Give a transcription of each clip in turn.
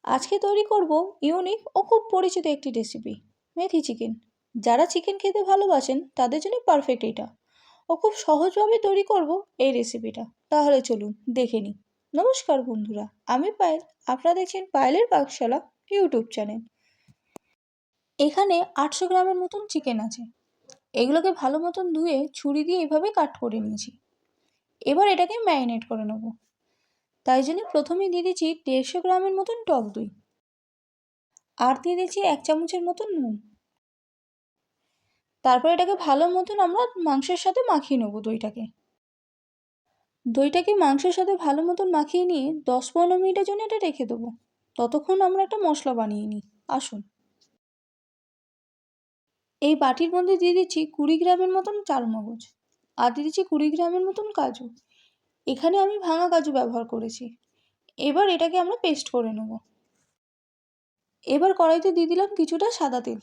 আজকে তৈরি করব ইউনিক ও খুব পরিচিত একটি রেসিপি, মেথি চিকেন। যারা চিকেন খেতে ভালোবাসেন তাদের জন্য পারফেক্ট এটা। ও খুব সহজভাবে তৈরি করব এই রেসিপিটা। তাহলে চলুন দেখে নিই। নমস্কার বন্ধুরা, আমি পায়েল। আপনারা দেখছেন পায়েলের পাকশালা ইউটিউব চ্যানেল। এখানে 800 গ্রামের মতন চিকেন আছে। এগুলোকে ভালো মতন ধুয়ে ছুরি দিয়ে এভাবে কাট করে নিয়েছি। এবার এটাকে ম্যারিনেট করে নেব। তাই জন্য প্রথমেই দিয়ে দিচ্ছি 150 গ্রামের মতন টক দই, আর দিয়ে দিচ্ছি 1 চামচের মতন নুন। তারপর এটাকে ভালো মতন আমরা মাংসের সাথে মাখিয়ে নেব। দইটাকে মাংসের সাথে ভালো মতন মাখিয়ে নিয়ে 10-15 মিনিটের জন্য এটা রেখে দেবো। ততক্ষণ আমরা একটা মশলা বানিয়ে নিই। আসুন, এই বাটির মধ্যে দিয়ে দিচ্ছি 20 গ্রামের মতন চারমগজ, আর দিয়ে দিচ্ছি 20 গ্রামের মতন কাজু। এখানে আমি ভাঙা কাজু ব্যবহার করেছি। এবার এটাকে আমরা পেস্ট করে নেব। এবার কড়াইতে দিয়ে দিলাম কিছুটা সাদা তেল।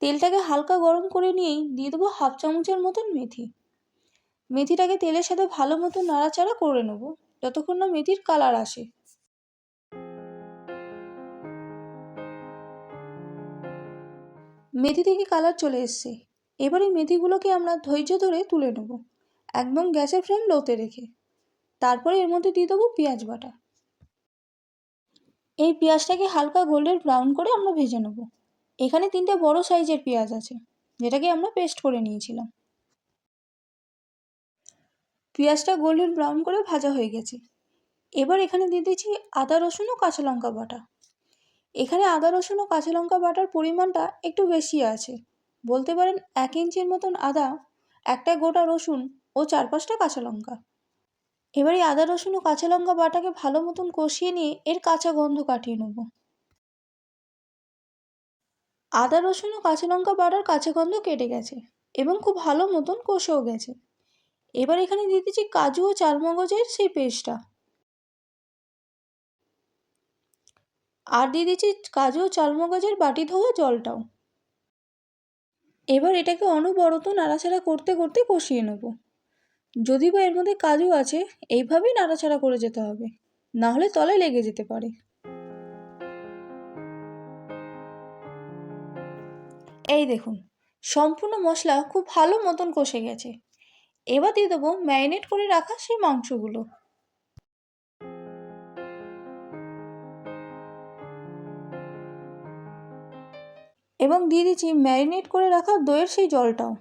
তেলটাকে হালকা গরম করে নিয়েই দিয়ে দেবো 1/2 চামচের মতন মেথি। মেথিটাকে তেলের সাথে ভালো মতো নাড়াচাড়া করে নেব যতক্ষণ না মেথির কালার আসে। মেথি থেকে কালার চলে এসছে। এবার এই মেথিগুলোকে আমরা ধৈর্য ধরে তুলে নেব, একদম গ্যাসের ফ্লেম লোতে রেখে। তারপরে এর মধ্যে দিয়ে দেবো পেঁয়াজ বাটা। এই পেঁয়াজটাকে হালকা গোল্ডেন ব্রাউন করে আমরা ভেজে নেব। এখানে 3টে বড় সাইজের পেঁয়াজ আছে, যেটাকে আমরা পেস্ট করে নিয়েছিলাম। পেঁয়াজটা গোল্ডেন ব্রাউন করে ভাজা হয়ে গেছে। এবার এখানে দিয়ে দিচ্ছি আদা রসুন ও কাঁচা লঙ্কা বাটা। এখানে আদা রসুন ও কাঁচা লঙ্কা বাটার পরিমাণটা একটু বেশি আছে। বলতে পারেন 1 ইঞ্চির মতন আদা, একটা গোটা রসুন ও 4-5টা কাঁচা লঙ্কা। এবার এই আদা রসুন ও কাঁচা লঙ্কা বাটাকে ভালো মতন কষিয়ে নিয়ে এর কাঁচা গন্ধ কাটিয়ে নেব। আদা রসুন ও কাঁচা লঙ্কা বাটার কাঁচা গন্ধ কেটে গেছে এবং খুব ভালো মতন কষেও গেছে। এবার এখানে দিয়ে দিচ্ছি কাজু ও চারমগজের সেই পেস্টটা, আর দিয়ে দিচ্ছি কাজু ও চারমগজের বাটি ধোয়া জলটাও। এবার এটাকে অনবরত নাড়াচাড়া করতে করতে কষিয়ে নেব। যদি বা এর মধ্যে কাজু আছে, এইভাবেই নাড়াচাড়া করে যেতে হবে, না হলে তলায় লেগে যেতে পারে। এই দেখুন, সম্পূর্ণ মশলা খুব ভালো মতন কষে গেছে। এবার দিয়ে দেবো ম্যারিনেট করে রাখা সেই মাংসগুলো। এবং দিয়ে দিচ্ছি ম্যারিনেট করে রাখা দইয়ের সেই জলটাও।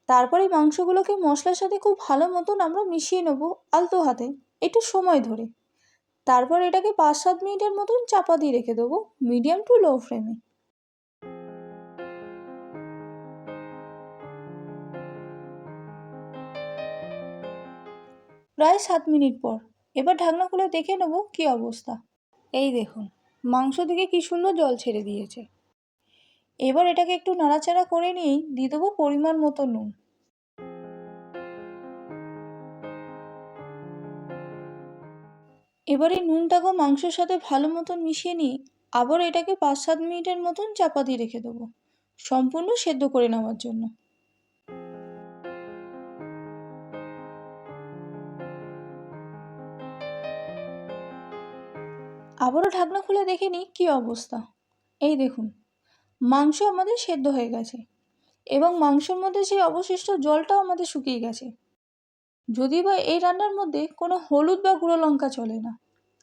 তারপরে মাংসগুলোকে মশলার সাথে খুব ভালো মতন আমরা মিশিয়ে নেব আলতো হাতে, একটু সময় ধরে। তারপর এটাকে 5-7 মিনিটের মতন চাপা দিয়ে রেখে দেবো মিডিয়াম টু লো ফ্লেমে। প্রায় 7 মিনিট পর এবার ঢাকনা খুলে দেখে নেব কী অবস্থা। এই দেখুন, মাংস থেকে কি সুন্দর জল ছেড়ে দিয়েছে। এবার এটাকে একটু নাড়াচাড়া করে নিয়েই দিয়ে দেবো পরিমাণ মতো নুন। এবার এই নুনটাকেও মাংসের সাথে ভালো মতন মিশিয়ে নিয়ে আবার এটাকে 5-7 মিনিটের মতন চাপা দিয়ে রেখে দেবো সম্পূর্ণ সেদ্ধ করে নেওয়ার জন্য। আবারও ঢাকনা খুলে দেখে নিই কী অবস্থা। এই দেখুন, মাংস আমাদের সেদ্ধ হয়ে গেছে এবং মাংসের মধ্যে সেই অবশিষ্ট জলটাও আমাদের শুকিয়ে গেছে। যদি বা এই রান্নার মধ্যে কোনো হলুদ বা গুঁড়ো লঙ্কা চলে না।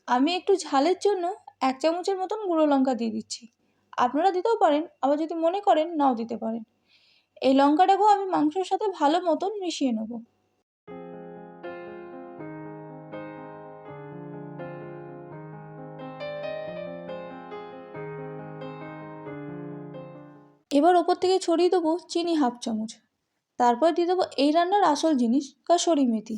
আমি একটু ঝালের জন্য 1 চামচের মতন গুঁড়ো লঙ্কা দিয়ে দিচ্ছি। আপনারা দিতেও পারেন, আবার যদি মনে করেন নাও দিতে পারেন। এই লঙ্কাটাকেও আমি মাংসের সাথে ভালো মতন মিশিয়ে নেব। এবার ওপর থেকে ছড়িয়ে দেবো চিনি 1/2 চামচ। তারপর দিয়ে দেবো এই রান্নার আসল জিনিস, কাসুরি মেথি।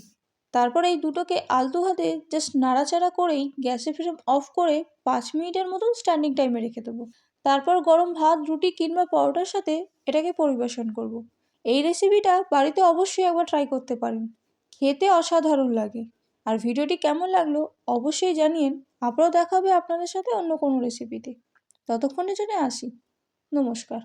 তারপর এই দুটোকে আলতো হাতে জাস্ট নাড়াচাড়া করেই গ্যাসের ফ্লেম অফ করে 5 মিনিটের মতন স্ট্যান্ডিং টাইমে রেখে দেবো। তারপর গরম ভাত, রুটি কিংবা পরোটার সাথে এটাকে পরিবেশন করব। এই রেসিপিটা বাড়িতে অবশ্যই একবার ট্রাই করতে পারেন, খেতে অসাধারণ লাগে। আর ভিডিওটি কেমন লাগলো অবশ্যই জানিয়েন। আবারও দেখা হবে আপনাদের সাথে অন্য কোনো রেসিপিতে। ততক্ষণের জন্য আসি। নমস্কার।